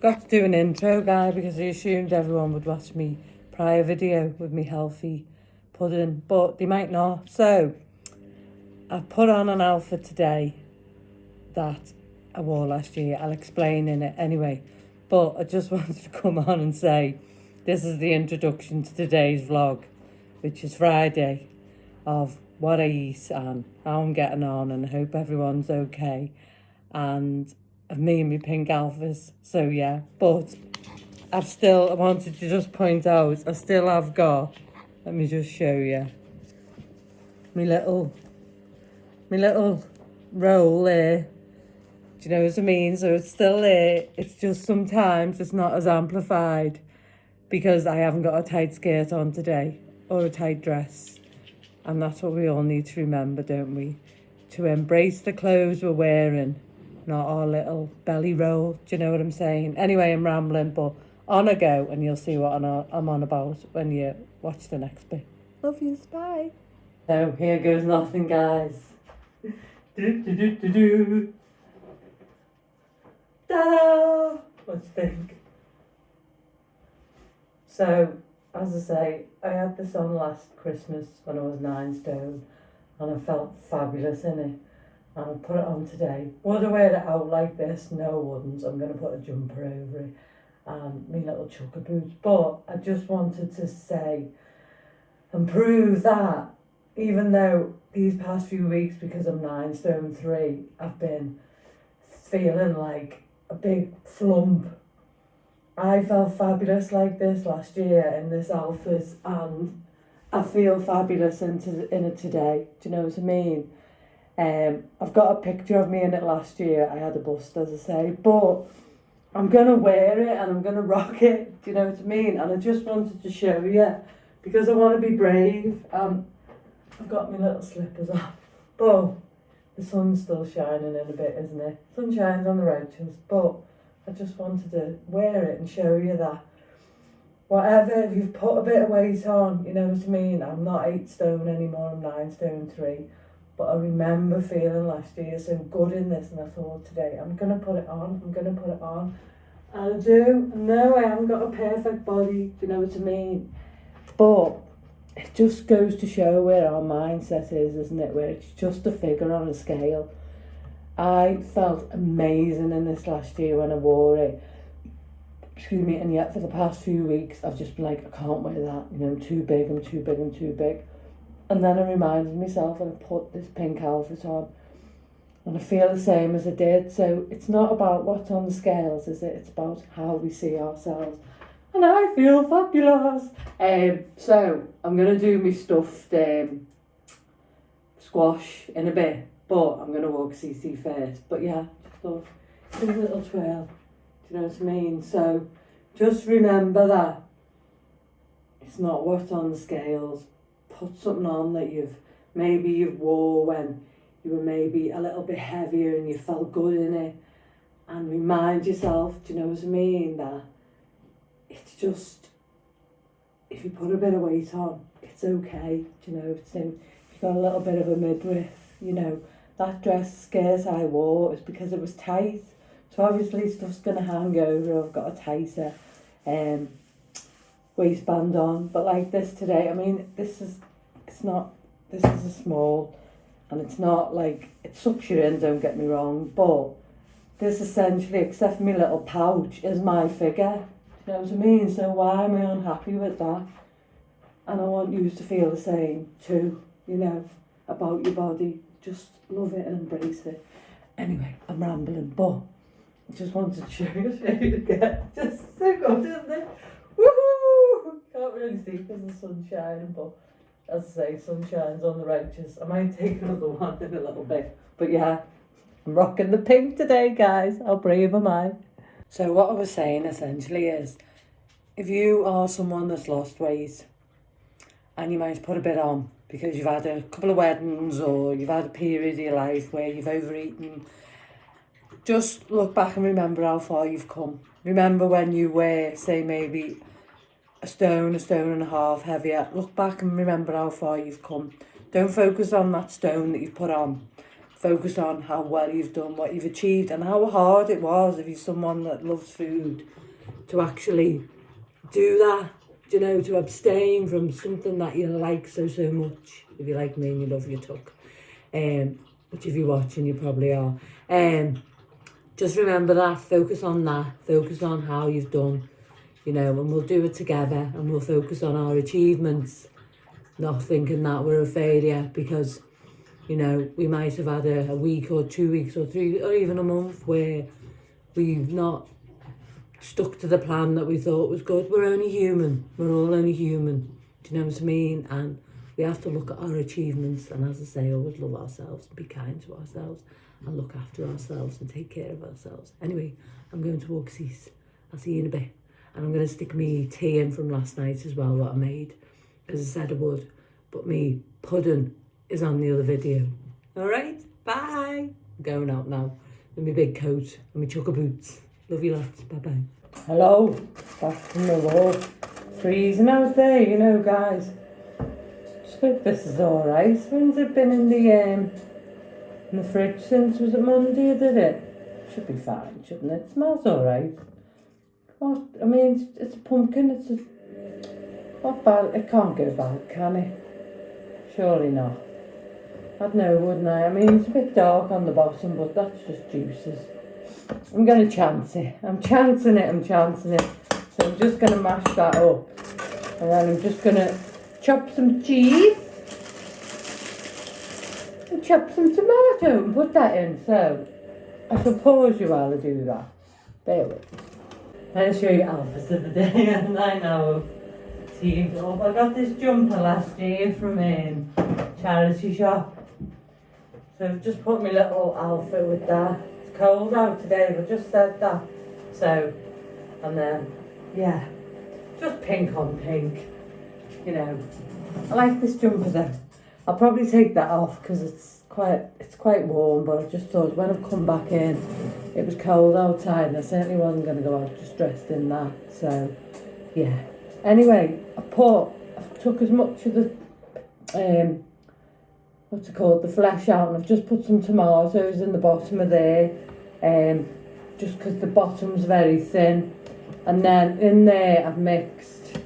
Forgot to do an intro, guy, because I assumed everyone would watch me prior video with me healthy pudding, but they might not. So I've put on an outfit today that I wore last year. I'll explain in it anyway. But I just wanted to come on and say this is the introduction to today's vlog, which is Friday, of what I eat and how I'm getting on, and I hope everyone's okay. And of me and my pink alphas. So yeah, but I wanted to just point out, I still have got, let me just show you, my little roll there. Do you know what I mean? So it's still there. It's just sometimes it's not as amplified because I haven't got a tight skirt on today or a tight dress. And that's what we all need to remember, don't we? To embrace the clothes we're wearing, not our little belly roll. Do you know what I'm saying? Anyway, I'm rambling, but on I go, and you'll see what I'm on about when you watch the next bit. Love yous, bye. So here goes nothing, guys. Do. Ta-da! What do you think? So, as I say, I had this on last Christmas when I was 9 stone, and I felt fabulous in it. And I put it on today. Would I wear it out like this? No, I wouldn't. I'm going to put a jumper over it and my little chukka boots. But I just wanted to say and prove that even though these past few weeks, because I'm 9 stone 3, I've been feeling like a big flump. I felt fabulous like this last year in this outfit, and I feel fabulous in it today. Do you know what I mean? I've got a picture of me in it last year. I had a bust, as I say, but I'm going to wear it and I'm going to rock it. Do you know what I mean? And I just wanted to show you because I want to be brave. I've got my little slippers on, but the sun's still shining in a bit, isn't it? Sun shines on the roaches, but I just wanted to wear it and show you that whatever, if you've put a bit of weight on, you know what I mean? I'm not 8 stone anymore, I'm 9 stone 3. But I remember feeling last year so good in this, and I thought today, I'm going to put it on. And I do. No, I haven't got a perfect body, do you know what I mean? But it just goes to show where our mindset is, isn't it? Where it's just a figure on a scale. I felt amazing in this last year when I wore it. Excuse me, and yet for the past few weeks, I've just been like, I can't wear that. You know, I'm too big. And then I reminded myself and I put this pink outfit on and I feel the same as I did. So it's not about what's on the scales, is it? It's about how we see ourselves. And I feel fabulous. So I'm going to do my stuffed squash in a bit, but I'm going to walk CC first. But yeah, just thought, do a little twirl. Do you know what I mean? So just remember that it's not what's on the scales. Put something on that you've wore when you were maybe a little bit heavier and you felt good in it, and remind yourself, do you know what I mean, that it's just, if you put a bit of weight on, it's okay. Do you know, so if you've got a little bit of a midriff, you know, that dress skirt I wore was because it was tight, so obviously stuff's going to hang over. I've got a tighter waistband on, but like this today, I mean, this is a small, and it's not like, it sucks you in, don't get me wrong, but this essentially, except for my little pouch, is my figure. You know what I mean? So why am I unhappy with that? And I want you to feel the same too, you know, about your body. Just love it and embrace it. Anyway, I'm rambling, but I just wanted to show you again. Just so good, isn't it? Woohoo! Can't really see because the sun's shining, but as I say, sun shines on the righteous. I might take another one in a little bit. But yeah, I'm rocking the pink today, guys. How brave am I? So what I was saying essentially is, if you are someone that's lost weight and you might put a bit on because you've had a couple of weddings or you've had a period of your life where you've overeaten, just look back and remember how far you've come. Remember when you were, say, maybe a stone and a half heavier. Look back and remember how far you've come. Don't focus on that stone that you've put on. focus on how well you've done, what you've achieved, and how hard it was if you're someone that loves food to actually do that. You know, to abstain from something that you like so much. If you're like me and you love your tuck, which if you're watching, you probably are. Just remember that. Focus on that. Focus on how you've done. You know, and we'll do it together, and we'll focus on our achievements, not thinking that we're a failure because, you know, we might have had a week or 2 weeks or 3 or even a month where we've not stuck to the plan that we thought was good. We're only human. We're all only human. Do you know what I mean? And we have to look at our achievements, and as I say, always love ourselves, be kind to ourselves, and look after ourselves and take care of ourselves. Anyway, I'm going to walk cease. I'll see you in a bit. And I'm going to stick me tea in from last night as well, what I made, as I said I would. But me pudding is on the other video. All right, bye. I'm going out now with my big coat and my chukka boots. Love you lots. Bye-bye. Hello. Back from the walk. Freezing out there, you know, guys. Just hope this is all right. When's it been in the fridge since? Was it Monday or did it? Should be fine, shouldn't it? It smells all right. What? I mean, it's a pumpkin. It's a... Not bad. It can't go bad, can it? Surely not. I'd know, wouldn't I? I mean, it's a bit dark on the bottom, but that's just juices. I'm going to chance it. I'm chancing it. So I'm just going to mash that up. And then I'm just going to chop some cheese. And chop some tomato and put that in. So I shall pause you while I do that. Bear with me. I'll show you outfits of the day. And I know teamed up. I got this jumper last year from charity shop. So I've just put my little outfit with that. It's cold out today, but just said that. So, and then, yeah, just pink on pink, you know. I like this jumper though. I'll probably take that off because it's quite warm, but I just thought when I've come back in, it was cold outside and I certainly wasn't going to go out just dressed in that. So, yeah. Anyway, I took as much of the, what's it called, the flesh out, and I've just put some tomatoes in the bottom of there, just because the bottom's very thin. And then in there I've mixed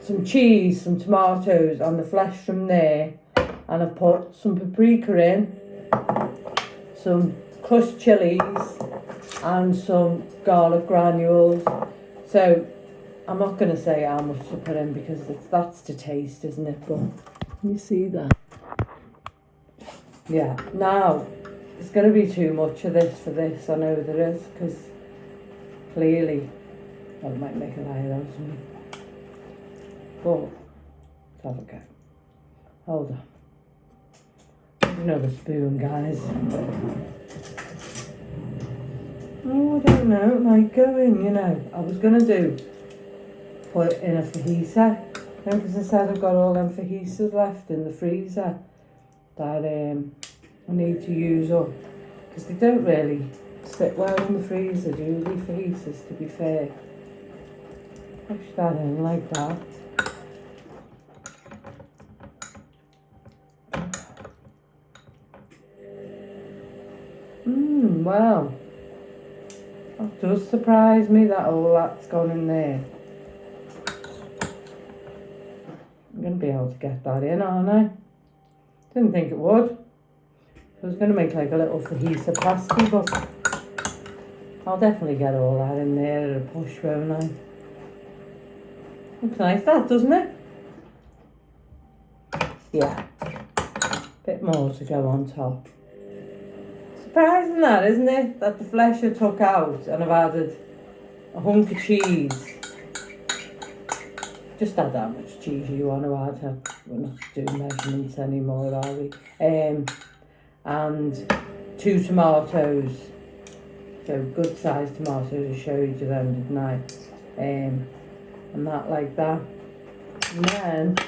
some cheese, some tomatoes and the flesh from there, and I've put some paprika in, some crushed chilies and some garlic granules. So I'm not going to say how much to put in because that's to taste, isn't it? But you see that? Yeah. Now, it's going to be too much of this for this. I know there is, because clearly, well, it might make a liar out of me. But, let's have a go. Hold on. Another spoon, guys. Oh, I don't know. It might go in, you know. I was going to put it in a fajita. Because I said I've got all them fajitas left in the freezer that I need to use up. Because they don't really sit well in the freezer, do they, fajitas, to be fair. Push that in like that. Well, that does surprise me that all that's gone in there. I'm going to be able to get that in, aren't I? Didn't think it would. I was going to make like a little fajita pasty, but I'll definitely get all that in there at a push, won't I? Looks nice that, doesn't it? Yeah. Bit more to go on top. Surprising that, isn't it? That the flesh I took out and I've added a hunk of cheese. Just add how much cheese you want to add. We're not doing measurements anymore, are we? And 2 tomatoes. So good sized tomatoes, I showed you them, didn't I? And that like that. And then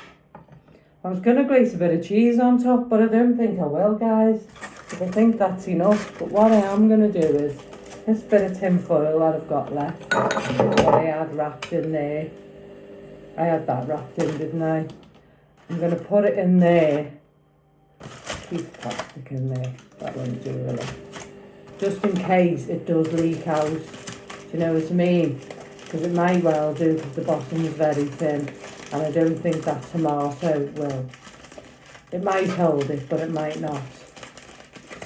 I was going to grate a bit of cheese on top, but I don't think I will, guys. Because I think that's enough. But what I am going to do is this bit of tin foil that I've got left, what I had wrapped in there. I had that wrapped in, didn't I? I'm going to put it in there piece of plastic in there. That won't do really. Just in case it does leak out. Do you know what I mean? Because it might well do, because the bottom is very thin. And I don't think that tomato will. It might hold it, but it might not.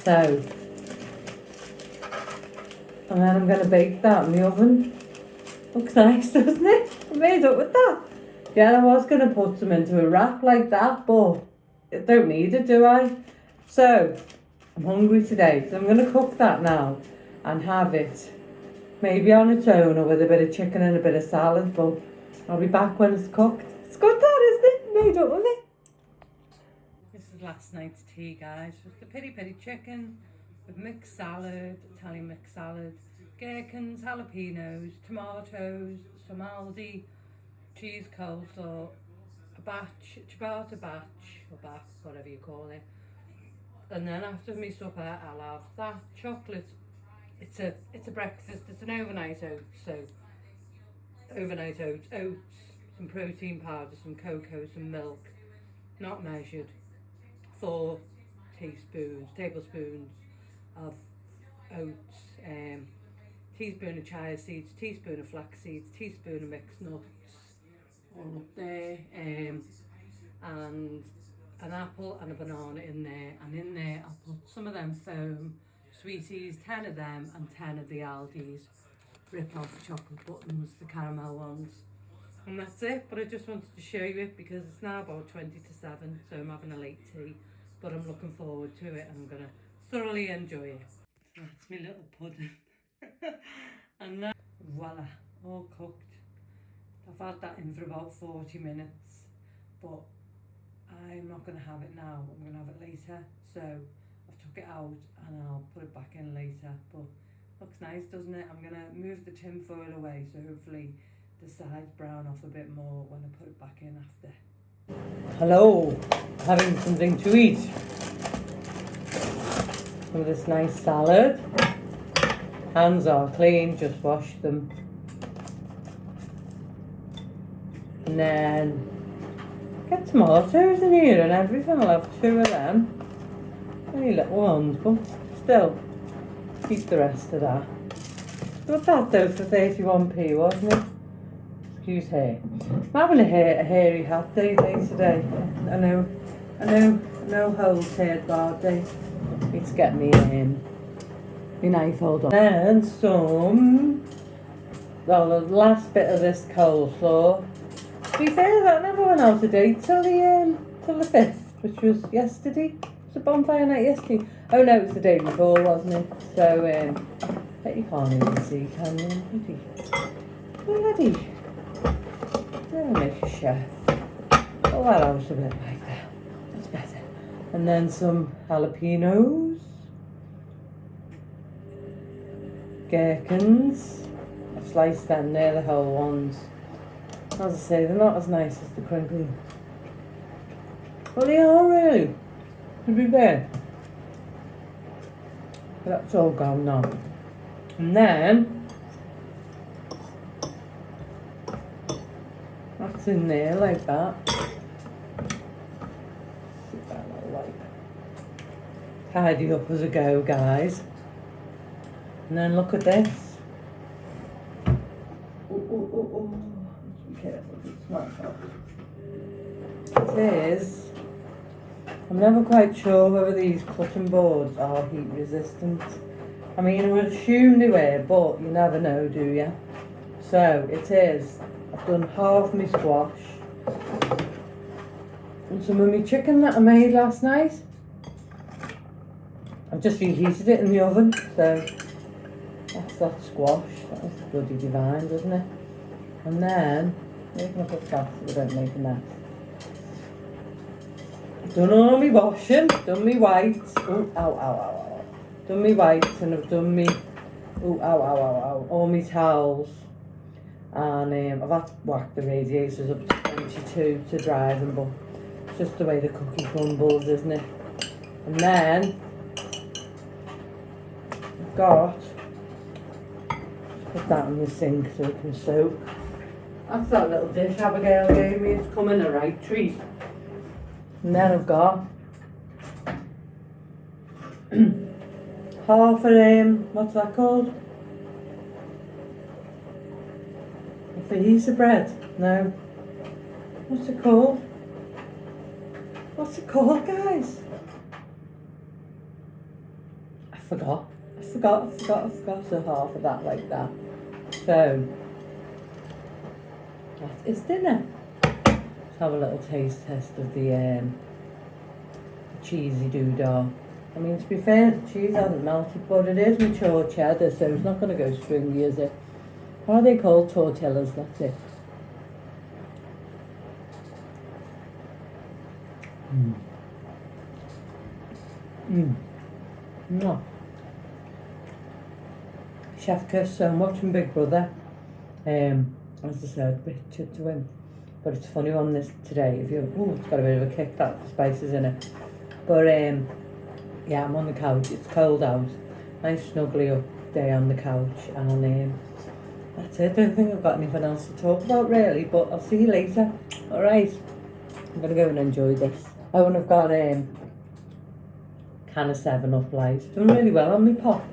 So, and then I'm going to bake that in the oven. Looks nice, doesn't it? I made up with that. Yeah, I was going to put some into a wrap like that, but I don't need it, do I? So, I'm hungry today, so I'm going to cook that now and have it maybe on its own or with a bit of chicken and a bit of salad, but I'll be back when it's cooked. It's good that, isn't it? Made up with it. This is last night's tea, guys. Just the peri chicken with mixed salad, Italian mixed salad, gherkins, jalapenos, tomatoes, some Aldi, cheese coleslaw, a batch, ciabatta batch, or bath, whatever you call it. And then after my supper, I'll have that chocolate. It's a breakfast. It's an overnight oats. So overnight oats, some protein powder, some cocoa, some milk, not measured. 4 tablespoons of oats, teaspoon of chia seeds, teaspoon of flax seeds, teaspoon of mixed nuts, all up there, and an apple and a banana in there, and in there I'll put some of them foam sweeties, 10 of them and 10 of the Aldi's rip off chocolate buttons, the caramel ones, and that's it. But I just wanted to show you it because it's now about 20 to 7, so I'm having a late tea, but I'm looking forward to it and I'm going to thoroughly enjoy it. That's my little pudding. And now, voila, all cooked. I've had that in for about 40 minutes, but I'm not going to have it now. I'm going to have it later. So I've took it out and I'll put it back in later. But looks nice, doesn't it? I'm going to move the tin foil away, so hopefully the sides brown off a bit more when I put it back in after. Hello, having something to eat. Some of this nice salad. Hands are clean, just wash them. And then get tomatoes in here and everything. I'll have 2 of them. Only little ones, but still keep the rest of that. What's that though for 31p, wasn't it? Excuse hair. I'm having a hairy hat day today. I know, no holes haired bar day. Need to get me my knife hold on. And some, well, the last bit of this coleslaw. To be fair, that never went out of date till the 5th, which was yesterday. Was it bonfire night yesterday? Oh no, it was the day before, wasn't it? So, bet you can't even see, can you? Bloody. Never make a chef. Pull that out a bit like that. That's better. And then some jalapenos. Gherkins. I've sliced them, they're the whole ones. As I say, they're not as nice as the crinkly. Well, they are really, to be fair. But that's all gone now. And then, that's in there like that. Tidy up as I go, guys. And then look at this. Be careful, it's not hot. It is. I'm never quite sure whether these cutting boards are heat resistant. I mean, I would assume they were, but you never know, do you? So it is. I've done half my squash and some of my chicken that I made last night. I've just reheated it in the oven, so that's that squash. That was bloody divine, doesn't it? And then, making up a fast so we don't make a mess. Done all my washing, done my whites. Oh, ow, ow, ow, ow. Done my whites and I've done me, oh, ow, ow, ow, ow, all my towels. And I've had to whack the radiators up to 22 to dry them, but it's just the way the cookie crumbles, isn't it? And then, I've got, put that in the sink so it can soak. That's that little dish Abigail gave me, it's come in a right treat. And then I've got half a, what's that called? A fajita bread? No. What's it called? What's it called, guys? I forgot. So half of that like that. So, that is dinner. Let's have a little taste test of the cheesy doodah. I mean, to be fair, the cheese hasn't melted, but it is mature cheddar, so it's not going to go stringy, is it? What are they called? Tortillas, that's it. No. Chef cursed so much from Big Brother. As I said, Richard to him. But it's funny on this today. If you, it's got a bit of a kick, that spices in it. But yeah, I'm on the couch. It's cold out. Nice snuggly up day on the couch, and that's it. I don't think I've got anything else to talk about really. But I'll see you later. All right. I'm gonna go and enjoy this. Oh, and I've got can of 7-Up Light. Doing really well on me pop.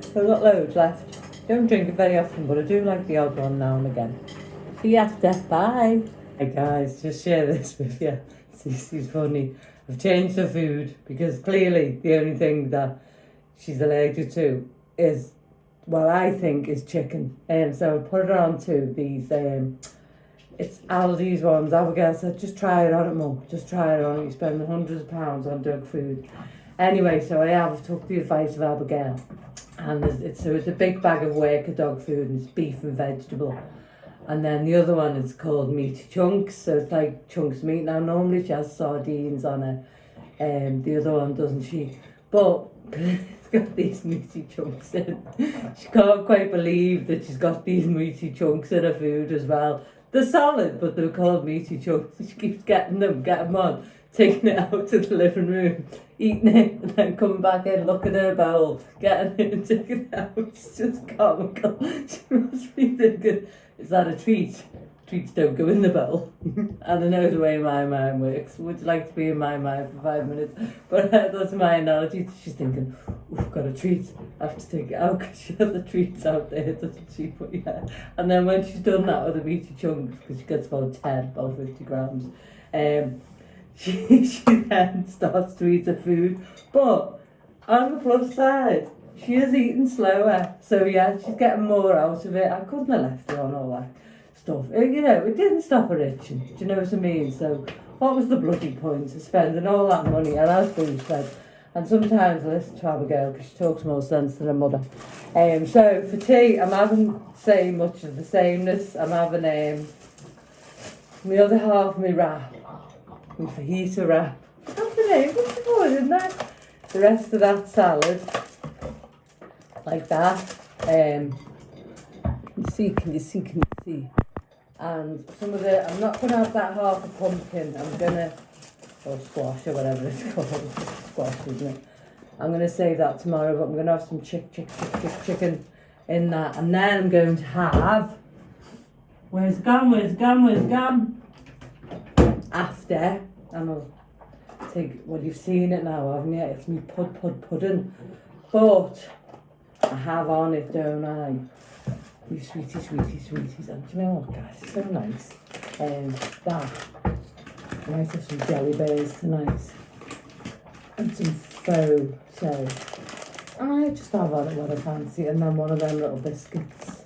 I've got loads left. Don't drink it very often, but I do like the odd one now and again. See you after. Bye. Hey guys, just share this with you. She's funny. I've changed her food because clearly the only thing that she's allergic to is, well, I think is chicken. So I put her onto these, it's Aldi's ones. Abigail said, just try it on it, Mum. Just try it on it. You spend hundreds of pounds on dog food. Anyway, so I have took the advice of Abigail. And it's a big bag of work of dog food, and it's beef and vegetable. And then the other one is called meaty chunks, so it's like chunks of meat. Now normally she has sardines on it, the other one doesn't she? But it's got these meaty chunks in. She can't quite believe that she's got these meaty chunks in her food as well. They're solid, but they're called meaty chunks. She keeps getting them on, taking it out to the living room, eating it, and then coming back in, looking at her bowl, getting it and taking it out. It's just comical. She must be thinking, is that a treat? Treats don't go in the bowl. And I know the way my mind works. Would you like to be in my mind for 5 minutes? But that's my analogy. She's thinking, I've got a treat. I have to take it out because she has the treats out there, doesn't she? But yeah. And then when she's done that with the meaty chunks, because she gets about 50 grams, she then starts to eat her food. But on the plus side, she is eating slower. So yeah, she's getting more out of it. I couldn't have left her on all that stuff. You know, it didn't stop her itching. Do you know what I mean? So what was the bloody point of spending all that money? And as Bruce said, and sometimes I listen to Abigail because she talks more sense than her mother. So for tea, I'm having say much of the sameness. I'm having my other half, my wrap, my fajita wrap. What's the name? What's it called, isn't that? The rest of that salad, like that. Can you see? And some of the, I'm not going to have that half a pumpkin. I'm going to, or squash or whatever it's called. Squash, isn't it? I'm going to save that tomorrow, but I'm going to have some chicken in that. And then I'm going to have, where's gum? After, and I'll take, well, you've seen it now, haven't you? It's me pudding. But I have on it, don't I? You sweeties. And do you know what, guys? It's so nice. That. I might have some jelly bears tonight. And some faux. So, and I just have on it what I fancy. And then one of them little biscuits.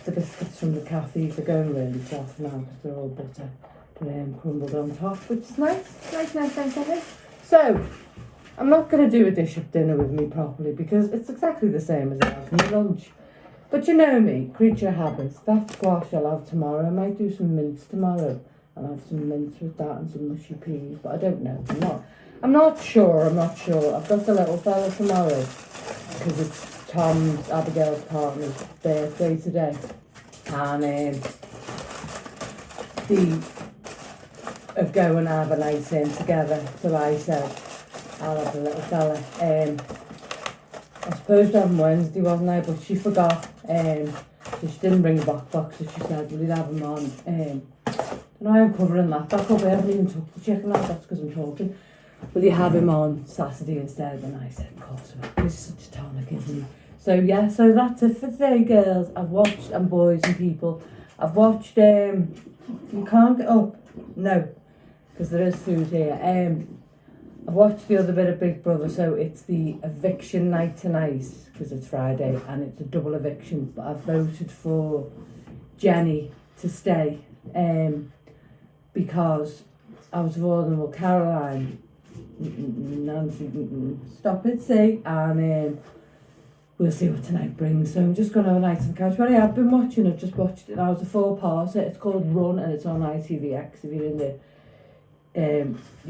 The biscuits from the cafe are going really soft now because they're all butter crumbled on top, which is nice. Nice. So, I'm not going to do a dish of dinner with me properly because it's exactly the same as I have for my lunch. But you know me, creature habits. That squash I'll have tomorrow. I might do some mince tomorrow. I'll have some mince with that and some mushy peas, but I don't know. I'm not sure. I've got the little fella tomorrow because it's Tom's, Abigail's partner's birthday today. And they are going to have a night in together. So I said, I'll have the little fella. I was supposed to have him Wednesday, wasn't I? But she forgot. So she didn't bring a box, so she said, we'll have him on. Now I'm covering that back up. I haven't even took the chicken out, that's because I'm talking. will you have him on Saturday instead? And I said, of course, he's such a tonic, isn't he? So yeah, so that's it for today, girls. I've watched, and boys and people, I've watched, you can't get up, no, because there is food here. I've watched the other bit of Big Brother, so it's the eviction night tonight, because it's Friday, and it's a double eviction, but I've voted for Jenny to stay, because I was voting with Caroline, Nancy, stop it, see, and we'll see what tonight brings. So I'm just going to have a night on the couch. But I have been watching it, just watched it. Now it's a 4-parter. It's called Run, and it's on ITVX if you're in the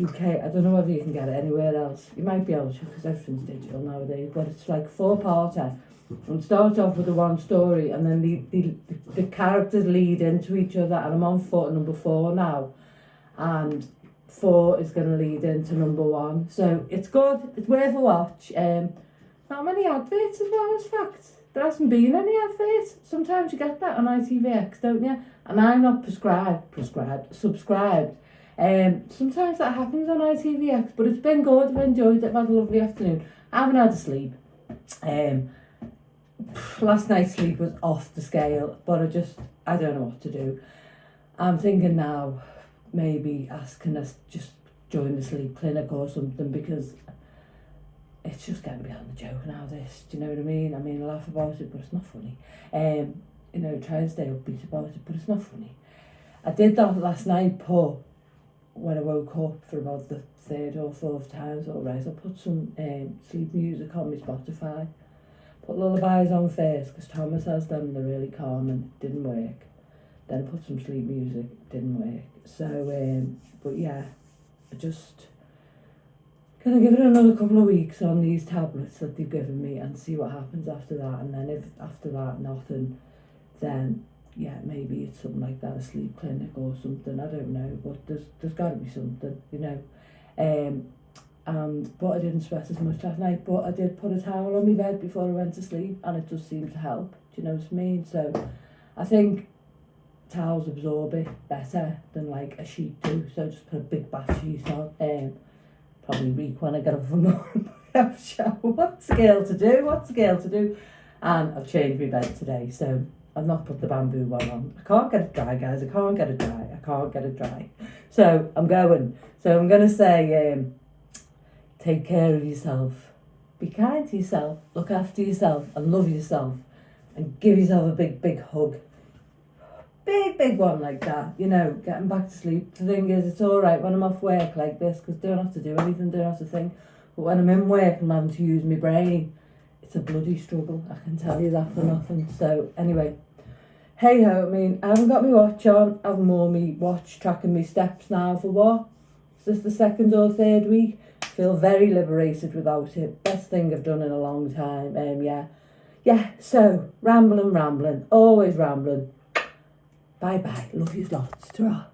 UK. I don't know whether you can get it anywhere else. You might be able to, because everything's digital nowadays. But it's like 4-parter. And it starts off with the one story, and then the characters lead into each other. And I'm on foot number 4 now. And 4 is going to lead into number 1. So it's good. It's worth a watch. Not many adverts as well, as fact. There hasn't been any adverts. Sometimes you get that on ITVX, don't you? And I'm not subscribed. Sometimes that happens on ITVX, but it's been good. I've enjoyed it. I've had a lovely afternoon. I haven't had a sleep. Last night's sleep was off the scale, but I don't know what to do. I'm thinking now, maybe asking us just join the sleep clinic or something, because it's just getting beyond the joke now, this. Do you know what I mean? I mean, I laugh about it, but it's not funny. You know, try and stay upbeat about it, but it's not funny. I did that last night, when I woke up for about the 3rd or 4th times, alright, I put some sleep music on my Spotify. Put lullabies on first, because Thomas has them, they're really calm, and it didn't work. Then put some sleep music, didn't work. So, but yeah, I just gonna give it another couple of weeks on these tablets that they've given me and see what happens after that. And then if after that nothing, then yeah, maybe it's something like that, a sleep clinic or something. I don't know, but there's got to be something, you know. But I didn't sweat as much last night. But I did put a towel on my bed before I went to sleep, and it just seemed to help. Do you know what I mean? So I think towels absorb it better than like a sheet do. So just put a big bath sheet on. Probably reek when I get up from the morning. Have a shower. What's the girl to do? And I've changed my bed today, so I've not put the bamboo one on. I can't get it dry, guys. I can't get it dry. So I'm going. So I'm going to say, take care of yourself. Be kind to yourself. Look after yourself and love yourself. And give yourself a big, big hug. Big one like that, you know, getting back to sleep. The thing is, it's all right when I'm off work like this, because don't have to do anything, don't have to think. But when I'm in work and I'm having to use my brain, it's a bloody struggle. I can tell you that for nothing. So anyway, hey ho, I mean, I haven't got my watch on. I have more me watch tracking my steps now for what? Is this the 2nd or 3rd week? Feel very liberated without it. Best thing I've done in a long time. Yeah, so rambling, always rambling. Bye bye. Love you lots. Ta-ra.